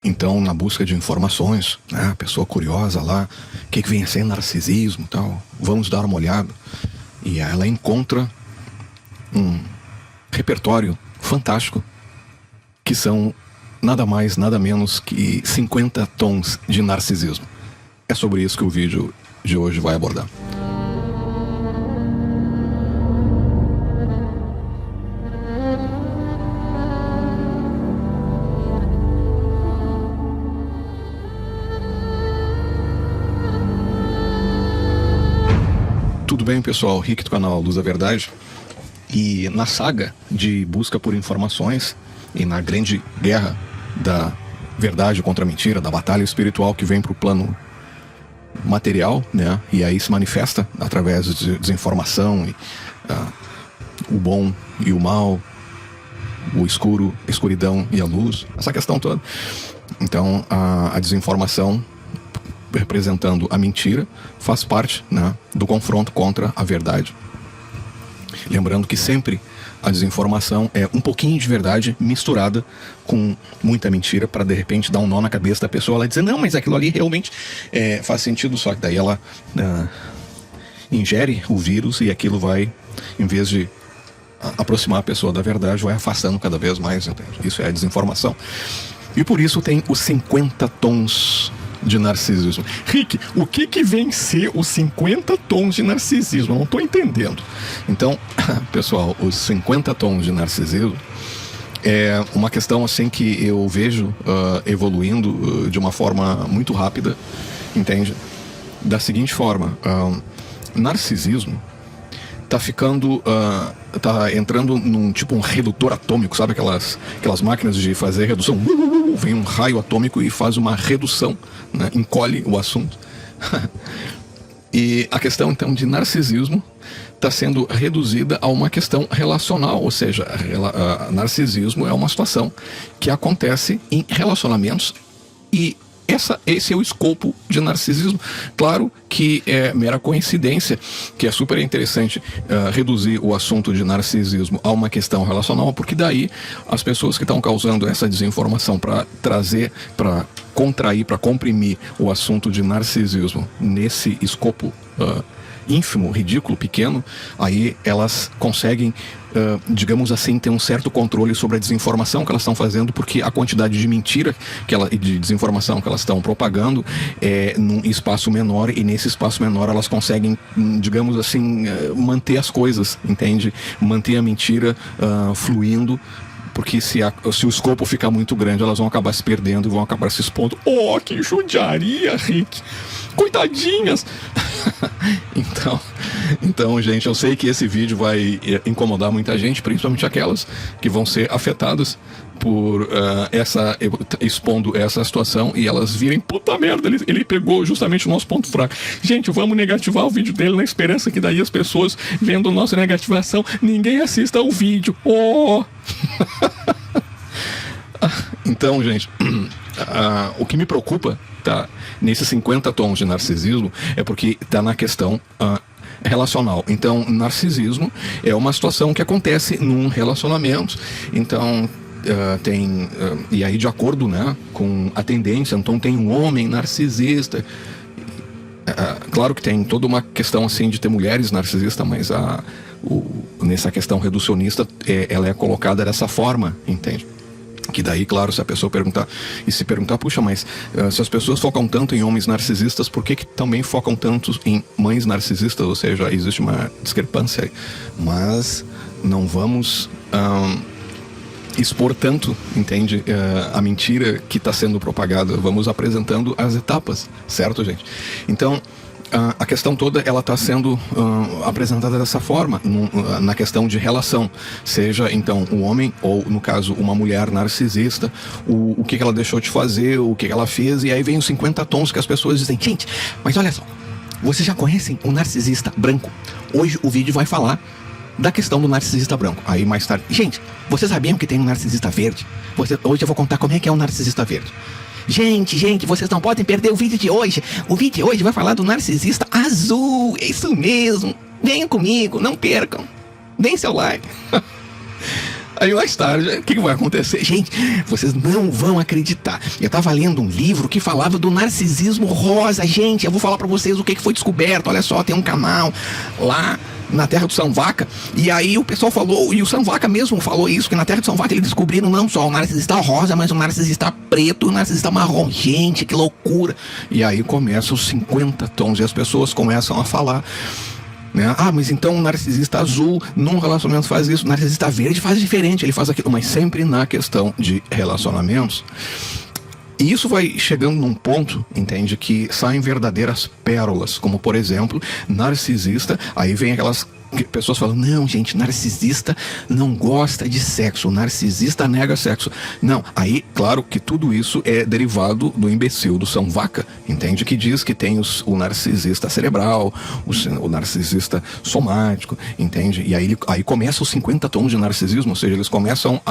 então, na busca de informações, né, a pessoa curiosa lá, o que vem a ser narcisismo e tal, vamos dar uma olhada. E ela encontra um repertório fantástico, que são nada mais, nada menos que 50 tons de narcisismo. É sobre isso que o vídeo de hoje vai abordar. Tudo bem, pessoal? Rick do canal Luz da Verdade. E na saga de busca por informações e na grande guerra da verdade contra a mentira, da batalha espiritual que vem para o plano material, né? E aí se manifesta através de desinformação, e, o bom e o mal, o escuro, a escuridão e a luz, essa questão toda. Então a desinformação, representando a mentira, faz parte, né, do confronto contra a verdade. Lembrando que sempre a desinformação é um pouquinho de verdade misturada com muita mentira, para de repente dar um nó na cabeça da pessoa, ela dizer, não, mas aquilo ali realmente faz sentido, só que daí ela ingere o vírus e aquilo vai, em vez de aproximar a pessoa da verdade, vai afastando cada vez mais, entende? Isso é a desinformação. E por isso tem os 50 tons de narcisismo. Rick, o que vem ser os 50 tons de narcisismo? Eu não estou entendendo. Então, pessoal, os 50 tons de narcisismo é uma questão assim que eu vejo evoluindo de uma forma muito rápida, entende? Da seguinte forma, narcisismo tá ficando, tá entrando num tipo um redutor atômico, sabe aquelas máquinas de fazer redução? Vem um raio atômico e faz uma redução, né? Encolhe o assunto. E a questão então de narcisismo está sendo reduzida a uma questão relacional, ou seja, narcisismo é uma situação que acontece em relacionamentos e esse é o escopo de narcisismo. Claro que é mera coincidência, que é super interessante reduzir o assunto de narcisismo a uma questão relacional, porque daí as pessoas que estão causando essa desinformação para trazer, para contrair, para comprimir o assunto de narcisismo nesse escopo ínfimo, ridículo, pequeno, aí elas conseguem, digamos assim, ter um certo controle sobre a desinformação que elas estão fazendo, porque a quantidade de mentira e de desinformação que elas estão propagando é num espaço menor, e nesse espaço menor elas conseguem, digamos assim, manter as coisas, entende? Manter a mentira fluindo, porque se o escopo ficar muito grande, elas vão acabar se perdendo e vão acabar se expondo. Oh, que judiaria, Rick! Coitadinhas! Então, gente, eu sei que esse vídeo vai incomodar muita gente, principalmente aquelas que vão ser afetadas por expondo essa situação, e elas virem, puta merda, ele pegou justamente o nosso ponto fraco. Gente, vamos negativar o vídeo dele na esperança que daí as pessoas, vendo nossa negativação, ninguém assista ao vídeo. Oh! Então, gente, o que me preocupa, tá, nesses 50 tons de narcisismo, é porque tá na questão relacional. Então, narcisismo é uma situação que acontece num relacionamento. Então, e aí de acordo, né, com a tendência, então tem um homem narcisista. Claro que tem toda uma questão assim de ter mulheres narcisistas, mas nessa questão reducionista ela é colocada dessa forma, entende? Que daí, claro, se a pessoa perguntar, puxa, mas se as pessoas focam tanto em homens narcisistas, por que também focam tanto em mães narcisistas? Ou seja, existe uma discrepância aí. Mas não vamos expor tanto, entende, a mentira que está sendo propagada. Vamos apresentando as etapas, certo, gente? Então, a questão toda, ela está sendo apresentada dessa forma, na questão de relação, seja então um homem ou, no caso, uma mulher narcisista, o que ela deixou de fazer, o que ela fez, e aí vem os 50 tons que as pessoas dizem, gente, mas olha só, vocês já conhecem o narcisista branco? Hoje o vídeo vai falar da questão do narcisista branco. Aí mais tarde, gente, vocês sabiam que tem um narcisista verde? Hoje eu vou contar como é que é um narcisista verde. Gente, vocês não podem perder o vídeo de hoje. O vídeo de hoje vai falar do narcisista azul. É isso mesmo. Venham comigo, não percam. Deem seu like. Aí mais tarde, o que vai acontecer? Gente, vocês não vão acreditar. Eu tava lendo um livro que falava do narcisismo rosa. Gente, eu vou falar pra vocês o que foi descoberto. Olha só, tem um canal lá na terra do São Vaca, e aí o pessoal falou, e o São Vaca mesmo falou isso, que na terra do São Vaca eles descobriram não só o narcisista rosa, mas o narcisista preto, o narcisista marrom. Gente, que loucura! E aí começam os 50 tons, e as pessoas começam a falar, né? Ah, mas então o narcisista azul num relacionamento faz isso, o narcisista verde faz diferente, ele faz aquilo, mas sempre na questão de relacionamentos. E isso vai chegando num ponto, entende, que saem verdadeiras pérolas, como por exemplo, narcisista, aí vem aquelas pessoas falam, não, gente, narcisista não gosta de sexo, narcisista nega sexo. Não, aí, claro que tudo isso é derivado do imbecil do São Vaca, entende? Que diz que tem o narcisista cerebral, o narcisista somático, entende? E aí começa os 50 tons de narcisismo, ou seja, eles começam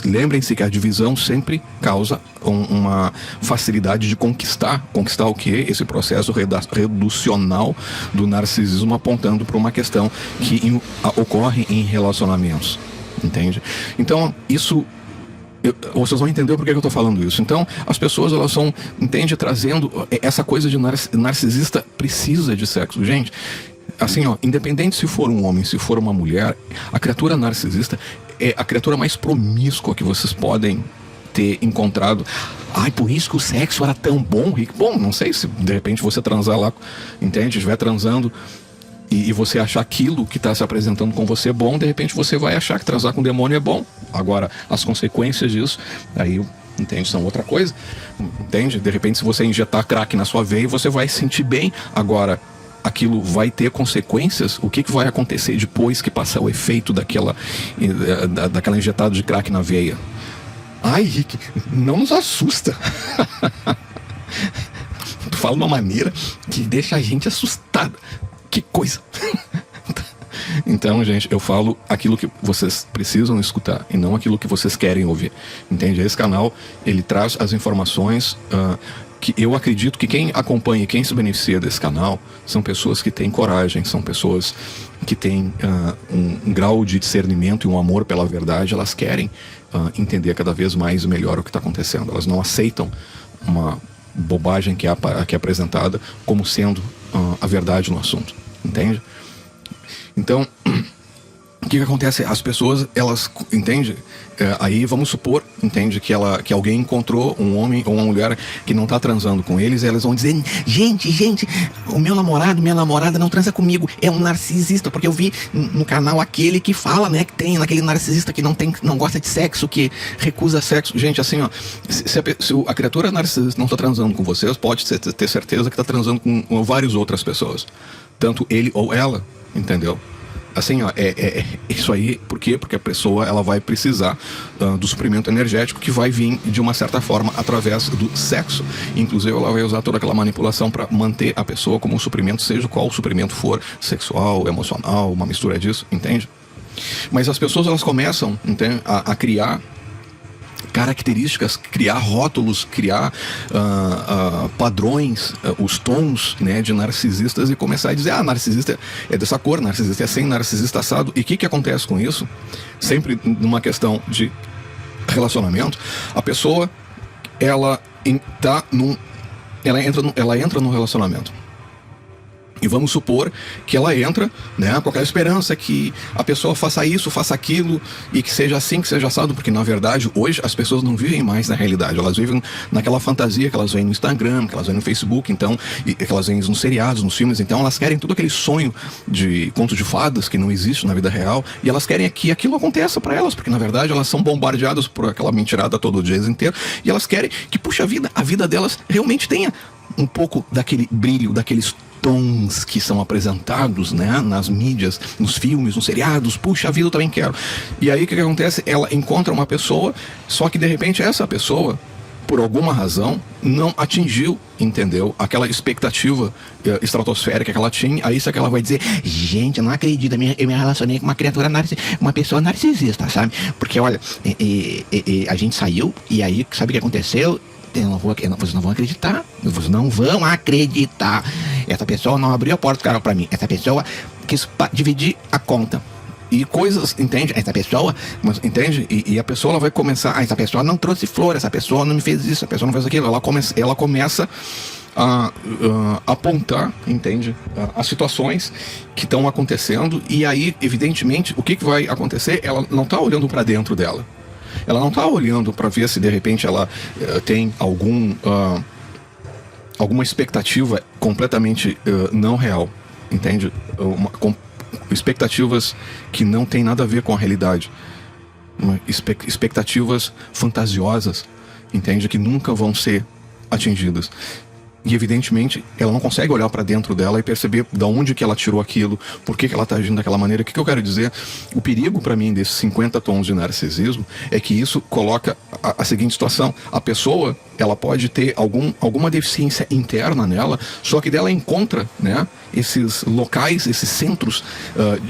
lembrem-se que a divisão sempre causa uma facilidade de conquistar o quê? Esse processo reducional do narcisismo, apontando para uma questão que ocorre em relacionamentos, entende? Então, isso vocês vão entender por que eu estou falando isso. Então, as pessoas, elas são, entende, trazendo essa coisa de narcisista precisa de sexo. Gente, assim, ó, independente se for um homem, se for uma mulher, a criatura narcisista é a criatura mais promíscua que vocês podem ter encontrado. Ai, por isso que o sexo era tão bom, Rick. Bom, não sei se de repente você transar lá, entende? Estiver transando e você achar aquilo que está se apresentando com você bom, de repente você vai achar que transar com demônio é bom. Agora, as consequências disso, aí, entende, são outra coisa. Entende? De repente, se você injetar crack na sua veia, você vai se sentir bem. Agora, aquilo vai ter consequências? O que vai acontecer depois que passar o efeito daquela injetada de crack na veia? Ai, Rick, não nos assusta. Tu fala de uma maneira que deixa a gente assustado. Que coisa. Então, gente, eu falo aquilo que vocês precisam escutar e não aquilo que vocês querem ouvir. Entende? Esse canal, ele traz as informações que eu acredito que quem acompanha e quem se beneficia desse canal são pessoas que têm coragem, são pessoas que têm um grau de discernimento e um amor pela verdade. Elas querem entender cada vez mais e melhor o que está acontecendo. Elas não aceitam uma bobagem que é apresentada como sendo a verdade no assunto, entende? Então, o que acontece? As pessoas, elas, entende? Aí vamos supor, entende, que alguém encontrou um homem ou uma mulher que não está transando com eles, e elas vão dizer, gente, o meu namorado, minha namorada não transa comigo, é um narcisista, porque eu vi no canal aquele que fala, né, que tem aquele narcisista que não gosta de sexo, que recusa sexo. Gente, assim, ó, se a criatura narcisista não está transando com vocês, pode ter certeza que está transando com várias outras pessoas, tanto ele ou ela, entendeu? Assim, ó, isso aí, por quê? Porque a pessoa, ela vai precisar do suprimento energético que vai vir de uma certa forma através do sexo. Inclusive, ela vai usar toda aquela manipulação para manter a pessoa como um suprimento, seja qual o suprimento for, sexual, emocional, uma mistura disso, entende? Mas as pessoas, elas começam, entende, a criar características, criar rótulos, criar padrões, os tons, né, de narcisistas, e começar a dizer, narcisista é dessa cor, narcisista é assim, narcisista assado. E o que acontece com isso? Sempre numa questão de relacionamento, a pessoa, ela entra num relacionamento. E vamos supor que ela entra, né, com aquela esperança que a pessoa faça isso, faça aquilo, e que seja assim, que seja assado, porque na verdade hoje as pessoas não vivem mais na realidade, elas vivem naquela fantasia que elas veem no Instagram, que elas veem no Facebook, então, e que elas veem nos seriados, nos filmes, então elas querem todo aquele sonho de conto de fadas que não existe na vida real, e elas querem que aquilo aconteça para elas, porque na verdade elas são bombardeadas por aquela mentirada todo dia inteiro, e elas querem que, puxa vida, a vida delas realmente tenha um pouco daquele brilho, daqueles tons que são apresentados, né, nas mídias, nos filmes, nos seriados. Puxa, a vida eu também quero. E aí o que acontece? Ela encontra uma pessoa, só que de repente essa pessoa, por alguma razão, não atingiu, entendeu, aquela expectativa estratosférica que ela tinha. Aí isso é que ela vai dizer, gente, eu não acredito, eu me relacionei com uma criatura uma pessoa narcisista, sabe? Porque olha, a gente saiu, e aí sabe o que aconteceu? Vocês não vão acreditar. Vocês não vão acreditar. Essa pessoa não abriu a porta do carro pra mim. Essa pessoa quis dividir a conta. e coisas, entende? Essa pessoa, entende? E a pessoa ela vai começar, essa pessoa não trouxe flor, essa pessoa não me fez isso, essa pessoa não fez aquilo. Ela começa a apontar, entende? As situações que estão acontecendo, e aí, evidentemente, o que vai acontecer? Ela não está olhando para dentro dela. Ela não está olhando para ver se de repente ela tem alguma expectativa completamente não real, entende? Expectativas que não tem nada a ver com a realidade, expectativas fantasiosas, entende? Que nunca vão ser atingidas. E evidentemente ela não consegue olhar para dentro dela e perceber de onde que ela tirou aquilo, por que ela está agindo daquela maneira. O que eu quero dizer? O perigo para mim desses 50 tons de narcisismo é que isso coloca a seguinte situação: a pessoa ela pode ter alguma deficiência interna nela, só que dela encontra, né, esses locais, esses centros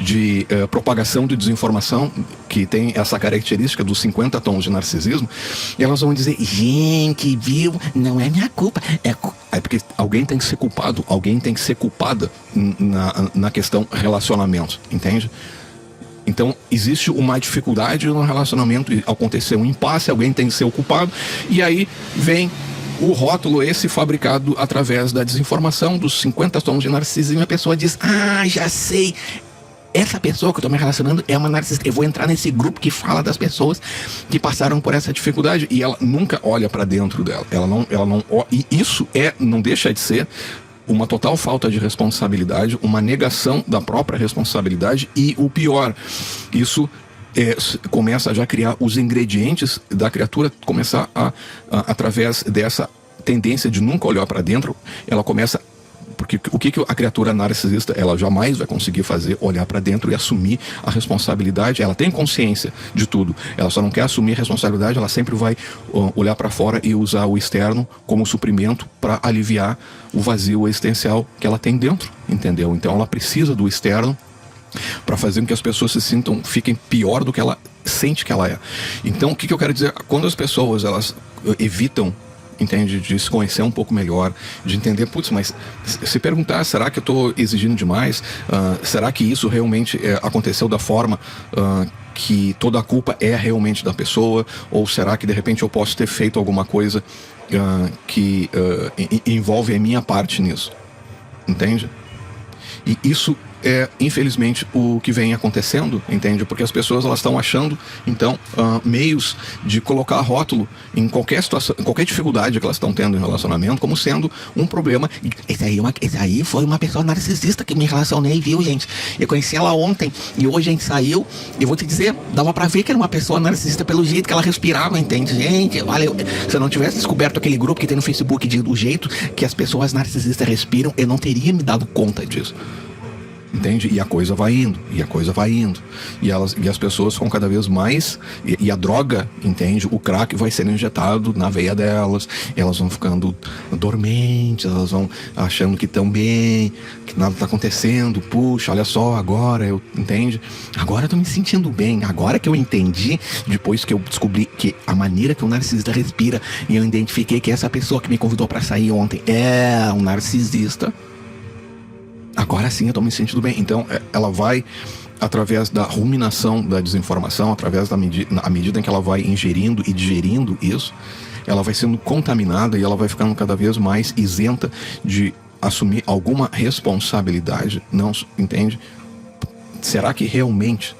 de propagação de desinformação que tem essa característica dos 50 tons de narcisismo, e elas vão dizer: gente, viu, não é minha culpa, é porque alguém tem que ser culpado, alguém tem que ser culpada na questão relacionamento, entende? Então existe uma dificuldade no relacionamento, acontecer um impasse, alguém tem que ser o culpado, e aí vem o rótulo esse fabricado através da desinformação dos 50 tons de narcisismo, e a pessoa diz: já sei, essa pessoa que eu estou me relacionando é uma narcisista, eu vou entrar nesse grupo que fala das pessoas que passaram por essa dificuldade. E ela nunca olha para dentro dela, ela não, e isso não deixa de ser uma total falta de responsabilidade, uma negação da própria responsabilidade, e o pior, isso começa a já criar os ingredientes da criatura começar através dessa tendência de nunca olhar para dentro, ela começa. Porque o que a criatura narcisista ela jamais vai conseguir fazer? Olhar para dentro e assumir a responsabilidade. Ela tem consciência de tudo, ela só não quer assumir a responsabilidade. Ela sempre vai olhar para fora e usar o externo como suprimento para aliviar o vazio existencial que ela tem dentro, entendeu? Então ela precisa do externo para fazer com que as pessoas fiquem pior do que ela sente que ela é. Então o que eu quero dizer? Quando as pessoas elas evitam, entende, de se conhecer um pouco melhor, de entender, mas se perguntar, será que eu estou exigindo demais? Será que isso realmente aconteceu da forma que toda a culpa é realmente da pessoa? Ou será que de repente eu posso ter feito alguma coisa que envolve a minha parte nisso? Entende? E isso é, infelizmente, o que vem acontecendo, entende? Porque as pessoas elas estão achando, então, meios de colocar rótulo em qualquer situação, em qualquer dificuldade que elas estão tendo em relacionamento, como sendo um problema. Esse aí foi uma pessoa narcisista que me relacionei, viu, gente? Eu conheci ela ontem e hoje a gente saiu, e vou te dizer, dava pra ver que era uma pessoa narcisista pelo jeito que ela respirava, entende? Gente, olha, se eu não tivesse descoberto aquele grupo que tem no Facebook do jeito que as pessoas narcisistas respiram, eu não teria me dado conta disso. Entende? E a coisa vai indo, e a coisa vai indo. E as pessoas ficam cada vez mais. E a droga, entende? O crack vai sendo injetado na veia delas. Elas vão ficando dormentes, elas vão achando que estão bem, que nada está acontecendo. Puxa, olha só, agora entende? Agora eu tô me sentindo bem. Agora que eu entendi, depois que eu descobri que a maneira que o narcisista respira, e eu identifiquei que essa pessoa que me convidou para sair ontem é um narcisista. Agora sim eu tô me sentindo bem. Então ela vai, através da ruminação da desinformação, através à medida em que ela vai ingerindo e digerindo isso, ela vai sendo contaminada e ela vai ficando cada vez mais isenta de assumir alguma responsabilidade. Não, entende? Será que realmente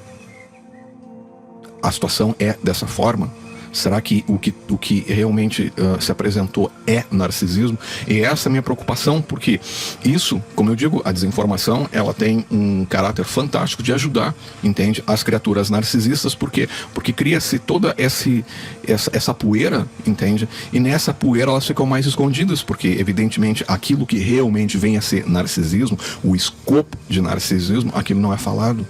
a situação é dessa forma? Será que o que realmente se apresentou é narcisismo? E essa é a minha preocupação, porque isso, como eu digo, a desinformação, ela tem um caráter fantástico de ajudar, entende? As criaturas narcisistas, porque cria-se toda essa poeira, entende? E nessa poeira elas ficam mais escondidas, porque evidentemente aquilo que realmente vem a ser narcisismo, o escopo de narcisismo, aquilo não é falado.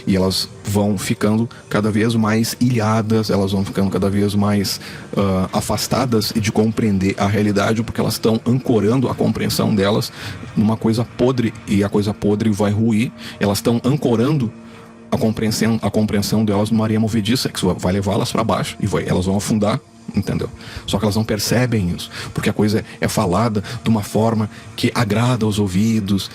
E elas vão ficando cada vez mais ilhadas, elas vão ficando cada vez mais afastadas de compreender a realidade, porque elas estão ancorando a compreensão delas numa coisa podre, e a coisa podre vai ruir. Elas estão ancorando a compreensão delas numa areia movediça, que vai levá-las para baixo, e elas vão afundar, entendeu? Só que elas não percebem isso, porque a coisa é falada de uma forma que agrada aos ouvidos,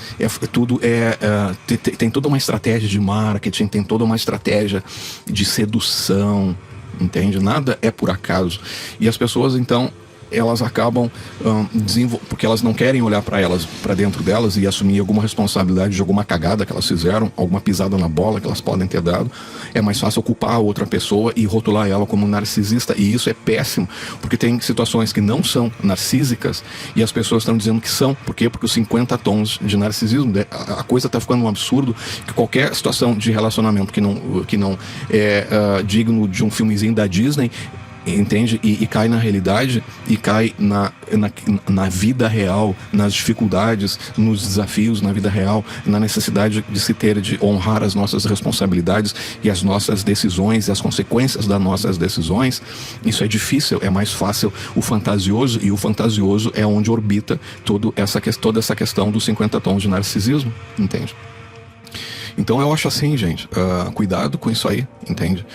tem toda uma estratégia de marketing, tem toda uma estratégia de sedução, entende? Nada é por acaso. E as pessoas, então, elas acabam porque elas não querem olhar para dentro delas e assumir alguma responsabilidade de alguma cagada que elas fizeram, alguma pisada na bola que elas podem ter dado. É mais fácil culpar a outra pessoa e rotular ela como narcisista, e isso é péssimo, porque tem situações que não são narcísicas e as pessoas estão dizendo que são. Por quê? Porque os 50 tons de narcisismo, a coisa está ficando um absurdo, que qualquer situação de relacionamento que não é digno de um filmezinho da Disney, entende? E cai na realidade, e cai na vida real, nas dificuldades, nos desafios na vida real, na necessidade de honrar as nossas responsabilidades e as nossas decisões e as consequências das nossas decisões. Isso é difícil, é mais fácil o fantasioso, e o fantasioso é onde orbita toda essa questão dos 50 tons de narcisismo, entende? Então eu acho assim, gente, cuidado com isso aí, entende?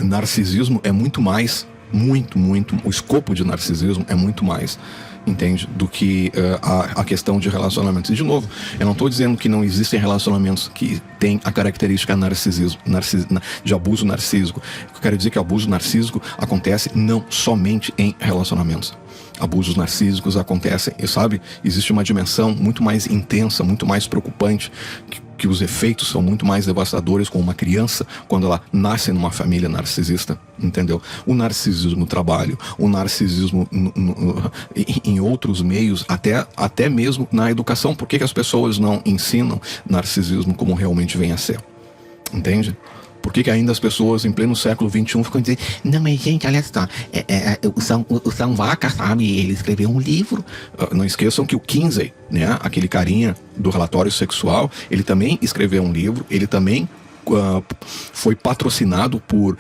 Narcisismo é muito mais, muito, o escopo de narcisismo é muito mais, entende, do que a questão de relacionamentos. E de novo, eu não estou dizendo que não existem relacionamentos que têm a característica de abuso narcísico. Eu quero dizer que o abuso narcísico acontece não somente em relacionamentos. Abusos narcísicos acontecem, sabe? Existe uma dimensão muito mais intensa, muito mais preocupante, que os efeitos são muito mais devastadores com uma criança quando ela nasce numa família narcisista, entendeu? O narcisismo no trabalho, o narcisismo em outros meios, até mesmo na educação. Por que as pessoas não ensinam narcisismo como realmente vem a ser? Entende? Por que ainda as pessoas em pleno século XXI ficam dizendo: não, mas gente, olha só, o São Vaca, sabe, ele escreveu um livro. Não esqueçam que o Kinsey, né, aquele carinha do relatório sexual, ele também escreveu um livro, ele também foi patrocinado por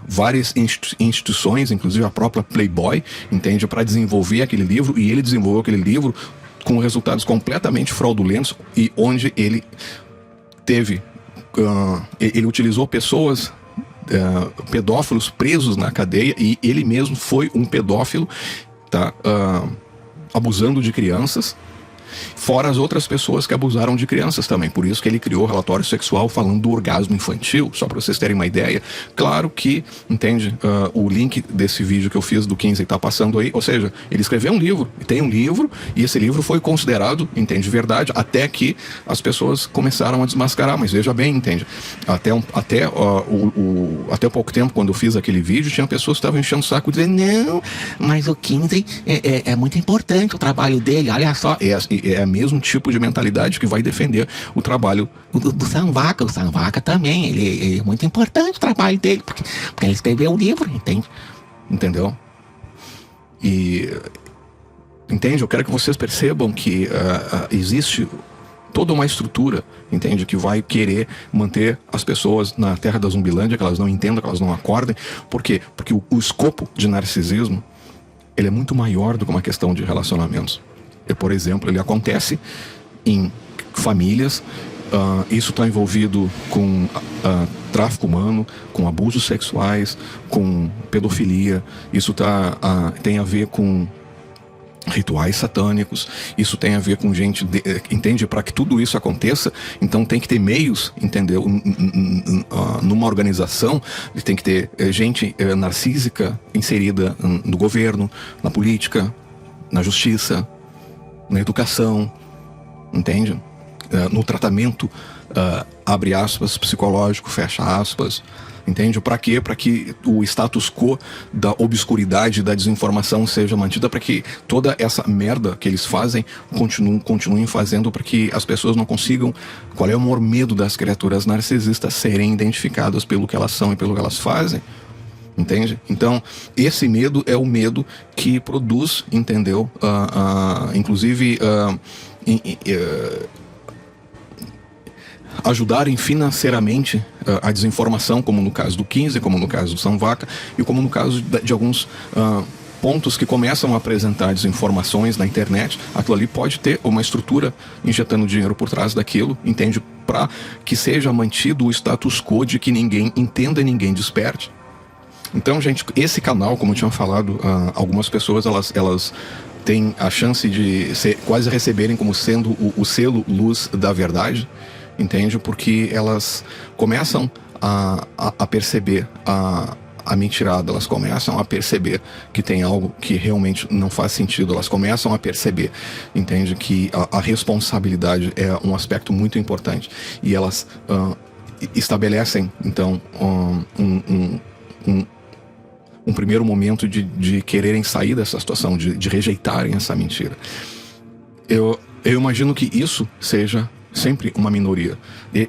várias instituições, inclusive a própria Playboy, entende, para desenvolver aquele livro, e ele desenvolveu aquele livro com resultados completamente fraudulentos, e onde ele utilizou pessoas, pedófilos presos na cadeia, e ele mesmo foi um pedófilo, tá, abusando de crianças, fora as outras pessoas que abusaram de crianças também. Por isso que ele criou o relatório sexual falando do orgasmo infantil, só para vocês terem uma ideia. Claro que, entende, o link desse vídeo que eu fiz do 15 está passando aí, ou seja, ele escreveu um livro, tem um livro, e esse livro foi considerado, entende, verdade, até que as pessoas começaram a desmascarar. Mas veja bem, entende, até pouco tempo, quando eu fiz aquele vídeo, tinha pessoas que estavam enchendo o saco dizendo: não, mas o 15 é muito importante o trabalho dele, olha só. É o mesmo tipo de mentalidade que vai defender o trabalho do São Vaca. O São Vaca também, ele é muito importante o trabalho dele, porque ele escreveu um livro, entende? Entendeu? Entende? Eu quero que vocês percebam que existe toda uma estrutura, entende, que vai querer manter as pessoas na terra da Zumbilândia, que elas não entendam, que elas não acordem. Por quê? Porque o escopo de narcisismo, ele é muito maior do que uma questão de relacionamentos. Por exemplo, ele acontece em famílias, isso está envolvido com tráfico humano, com abusos sexuais, com pedofilia, isso tem a ver com rituais satânicos, isso tem a ver com gente, entende? Para que tudo isso aconteça, então tem que ter meios, entendeu? Numa organização, tem que ter gente narcísica inserida no governo, na política, na justiça, na educação, entende? No tratamento, abre aspas, psicológico, fecha aspas, entende? Para quê? Para que o status quo da obscuridade, da desinformação seja mantida, para que toda essa merda que eles fazem continuem fazendo, para que as pessoas não consigam. Qual é o maior medo das criaturas narcisistas? Serem identificadas pelo que elas são e pelo que elas fazem. Entende? Então, esse medo é o medo que produz, entendeu? Inclusive, ajudarem financeiramente a desinformação, como no caso do 15, como no caso do São Vaca, e como no caso de alguns pontos que começam a apresentar desinformações na internet. Aquilo ali pode ter uma estrutura injetando dinheiro por trás daquilo, entende? Para que seja mantido o status quo de que ninguém entenda e ninguém desperte. Então, gente, esse canal, como eu tinha falado, algumas pessoas elas têm a chance de quase receberem como sendo o selo luz da verdade, entende? Porque elas começam a perceber a mentirada, elas começam a perceber que tem algo que realmente não faz sentido, elas começam a perceber, entende? Que a responsabilidade é um aspecto muito importante, e elas estabelecem, então, um primeiro momento de quererem sair dessa situação, de rejeitarem essa mentira. Eu imagino que isso seja sempre uma minoria.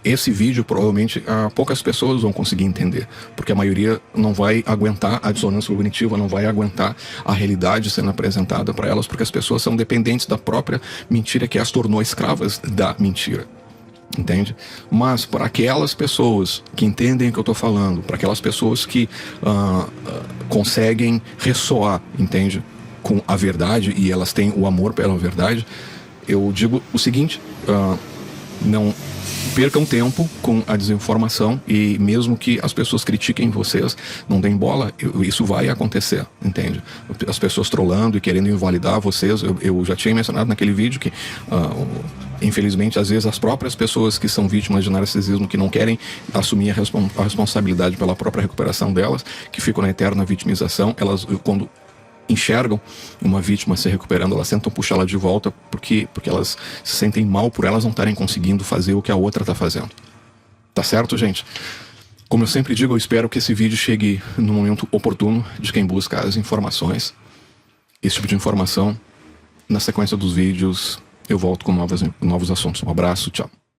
Esse vídeo, provavelmente, poucas pessoas vão conseguir entender, porque a maioria não vai aguentar a dissonância cognitiva, não vai aguentar a realidade sendo apresentada para elas, porque as pessoas são dependentes da própria mentira, que as tornou escravas da mentira. Entende? Mas para aquelas pessoas que entendem o que eu estou falando, para aquelas pessoas que conseguem ressoar, entende? Com a verdade, e elas têm o amor pela verdade, eu digo o seguinte: não percam tempo com a desinformação, e mesmo que as pessoas critiquem vocês, não deem bola, isso vai acontecer, entende? As pessoas trolando e querendo invalidar vocês, eu já tinha mencionado naquele vídeo que infelizmente, às vezes, as próprias pessoas que são vítimas de narcisismo, que não querem assumir a responsabilidade pela própria recuperação delas, que ficam na eterna vitimização, elas, quando enxergam uma vítima se recuperando, elas tentam puxá-la de volta, porque elas se sentem mal por elas não estarem conseguindo fazer o que a outra está fazendo. Tá certo, gente? Como eu sempre digo, eu espero que esse vídeo chegue no momento oportuno de quem busca as informações. Esse tipo de informação, na sequência dos vídeos, eu volto com novos assuntos. Um abraço, tchau.